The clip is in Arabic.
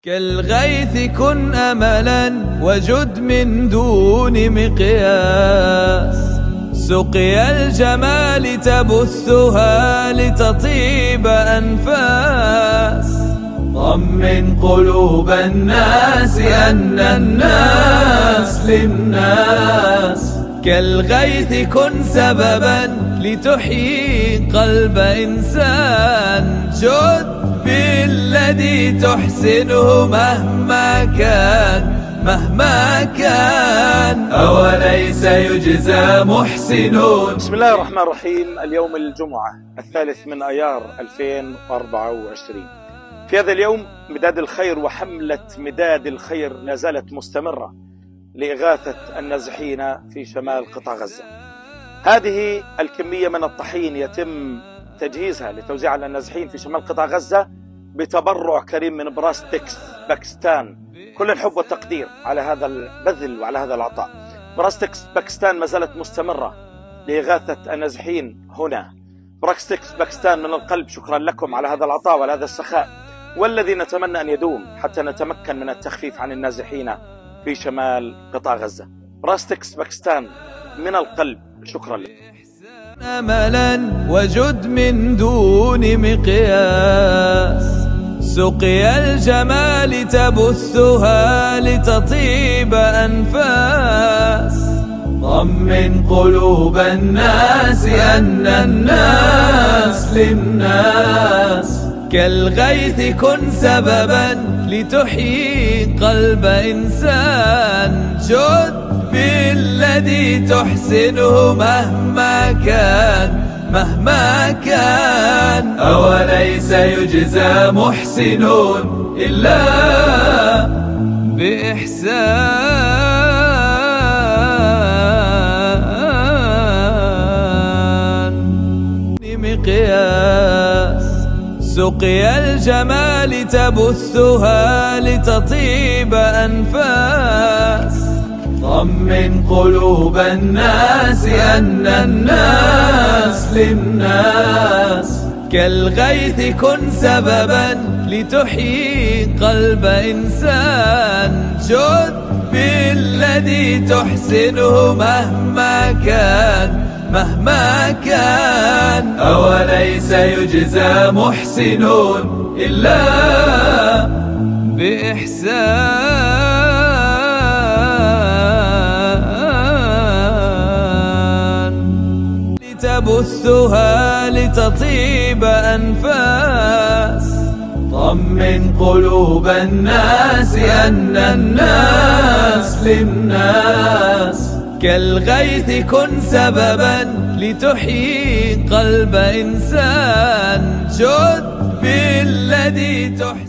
كالغيث كن أملا وجد من دون مقياس، سقيا الجمال تبثها لتطيب أنفاس. طمن قلوب الناس أن الناس للناس، كالغيث كن سببا لتحيي قلب إنسان. جد بالذي تحسنه مهما كان أوليس يجزى محسنون. بسم الله الرحمن الرحيم. اليوم الجمعة 3 من أيار 2024. في هذا اليوم مداد الخير وحملة مداد الخير لا زالت مستمرة لإغاثة النازحين في شمال قطاع غزة. هذه الكمية من الطحين يتم تجهيزها لتوزيع على النازحين في شمال قطاع غزة بتبرع كريم من براستكس باكستان. كل الحب والتقدير على هذا البذل وعلى هذا العطاء. براستكس باكستان ما زالت مستمرة لإغاثة النازحين هنا. براستكس باكستان من القلب شكرا لكم على هذا العطاء وعلى هذا السخاء، والذي نتمنى أن يدوم حتى نتمكن من التخفيف عن النازحين في شمال قطاع غزة. براستكس باكستان من القلب شكرا لكم. أملا وجد من دون مقياس، سقيا الجمال تبثها لتطيب أنفاس. طمن قلوب الناس أن الناس للناس، كالغيث كن سببا لتحيي قلب إنسان. جد بالذي تحسنه مهما كان أوليس يجزى محسنون إلا بإحسان. مقياس سقيا الجمال تبثها لتطيب أنفاس. طمن قلوب الناس أن الناس للناس، كالغيث كن سببا لتحيي قلب إنسان. جد بالذي تحسنه مهما كان أوليس يجزى محسنون إلا بإحسان. لتبثها لتطيب أنفاس. طمن قلوب الناس أن الناس للناس، كالغيث كن سببا لتحيي قلب إنسان. جد بالذي تحسن